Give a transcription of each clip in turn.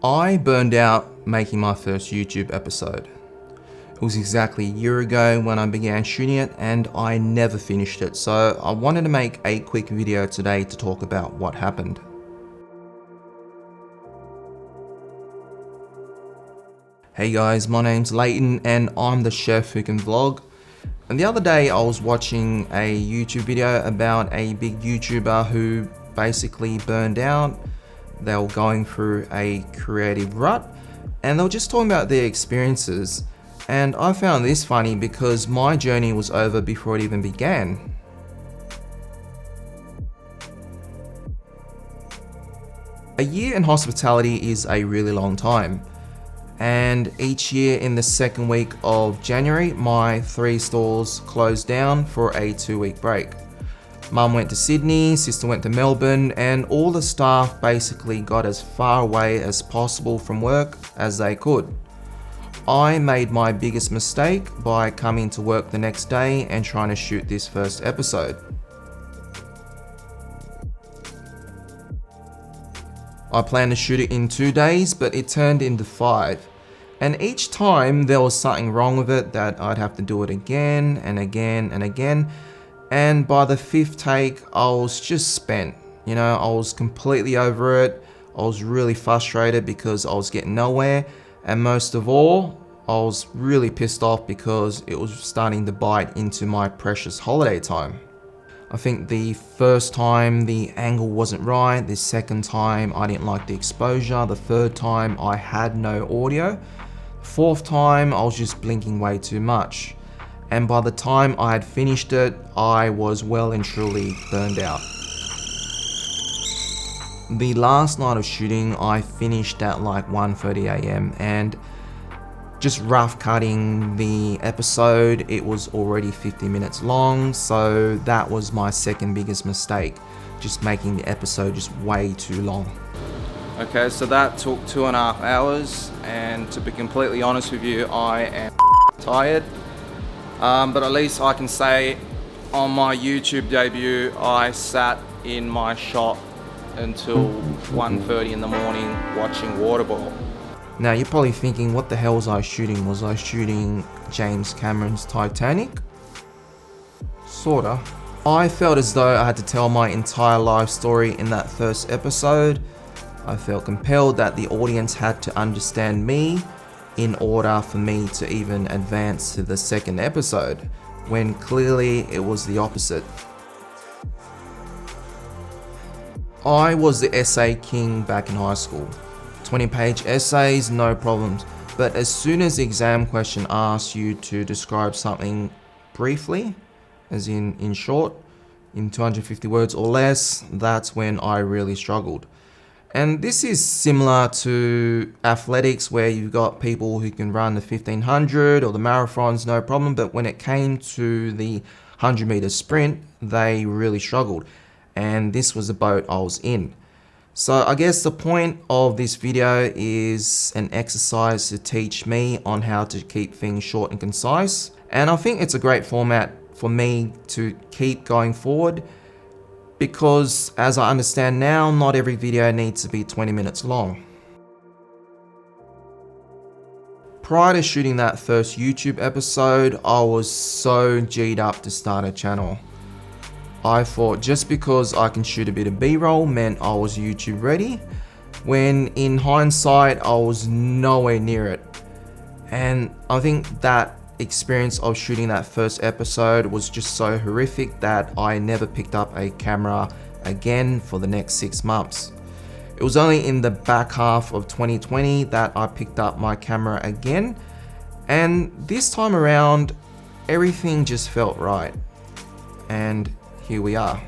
I burned out making my first YouTube episode. It was exactly a year ago when I began shooting it and I never finished it, so I wanted to make a quick video today to talk about what happened. Hey guys, my name's Leighton and I'm the chef who can vlog. And the other day I was watching a YouTube video about a big YouTuber who basically burned out. They were going through a creative rut and they were just talking about their experiences. And I found this funny because my journey was over before it even began. A year in hospitality is a really long time. And each year in the second week of January, my 3 stores closed down for a 2-week break. Mum went to Sydney, sister went to Melbourne, and all the staff basically got as far away as possible from work as they could. I made my biggest mistake by coming to work the next day and trying to shoot this first episode. I planned to shoot it in 2 days, but it turned into 5. And each time there was something wrong with it that I'd have to do it again and again and again. And by the 5th take, I was just spent. I was completely over it. I was really frustrated because I was getting nowhere. And most of all, I was really pissed off because it was starting to bite into my precious holiday time. I think the first time the angle wasn't right, the second time I didn't like the exposure, the third time I had no audio, the 4th time I was just blinking way too much. And by the time I had finished it, I was well and truly burned out. The last night of shooting, I finished at like 1:30 AM and just rough cutting the episode, it was already 50 minutes long, so that was my second biggest mistake, just making the episode just way too long. Okay, so that took 2.5 hours, and to be completely honest with you, I am tired. But at least I can say on my YouTube debut, I sat in my shop until 1:30 in the morning watching water boil. Now you're probably thinking, what the hell was I shooting? Was I shooting James Cameron's Titanic? Sorta. I felt as though I had to tell my entire life story in that first episode. I felt compelled that the audience had to understand me in order for me to even advance to the second episode, when clearly it was the opposite. I was the essay king back in high school. 20-page essays, no problems. But as soon as the exam question asks you to describe something briefly, as in short, in 250 words or less, that's when I really struggled. And this is similar to athletics, where you've got people who can run the 1500 or the marathons, no problem. But when it came to the 100-meter sprint, they really struggled. And this was the boat I was in. So I guess the point of this video is an exercise to teach me on how to keep things short and concise. And I think it's a great format for me to keep going forward, because as I understand now, not every video needs to be 20 minutes long. Prior to shooting that first YouTube episode, I was so G'd up to start a channel. I thought just because I can shoot a bit of B-roll meant I was YouTube ready, when in hindsight I was nowhere near it. And I think that experience of shooting that first episode was just so horrific that I never picked up a camera again for the next 6 months. It was only in the back half of 2020 that I picked up my camera again, and this time around everything just felt right. And here we are.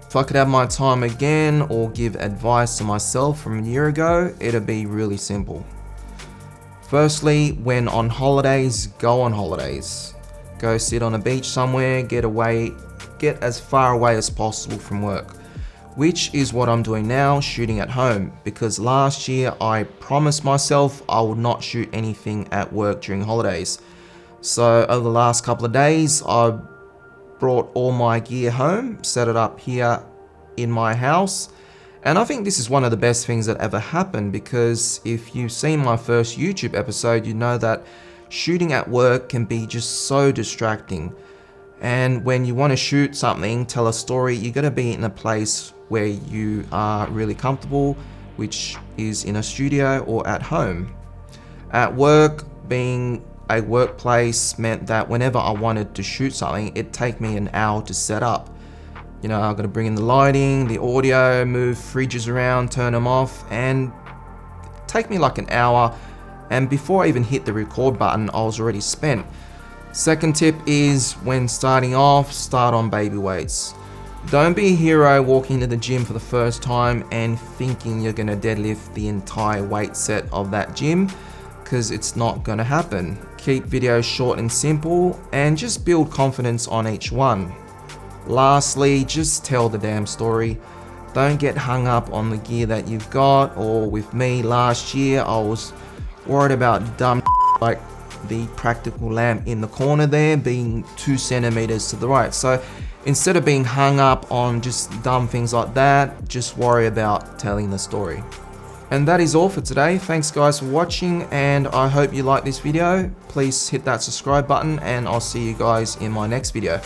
If I could have my time again or give advice to myself from a year ago, it'd be really simple. Firstly, when on holidays, go on holidays. Go sit on a beach somewhere, get as far away as possible from work. Which is what I'm doing now, shooting at home, because last year I promised myself I would not shoot anything at work during holidays. So over the last couple of days, I brought all my gear home, set it up here in my house, And I think this is one of the best things that ever happened, because if you've seen my first YouTube episode, you know that shooting at work can be just so distracting. And when you want to shoot something, tell a story, you gotta be in a place where you are really comfortable, which is in a studio or at home. At work, being a workplace meant that whenever I wanted to shoot something, it'd take me an hour to set up. You know, I've got to bring in the lighting, the audio, move fridges around, turn them off, and take me like an hour. And before I even hit the record button, I was already spent. Second tip is, when starting off, start on baby weights. Don't be a hero walking to the gym for the first time and thinking you're gonna deadlift the entire weight set of that gym, because it's not gonna happen. Keep videos short and simple, and just build confidence on each one. Lastly, just tell the damn story. Don't get hung up on the gear that you've got, or with me last year, I was worried about dumb like the practical lamp in the corner there being 2 centimeters to the right. So instead of being hung up on just dumb things like that, just worry about telling the story. And that is all for today. Thanks guys for watching, and I hope you like this video. Please hit that subscribe button, and I'll see you guys in my next video.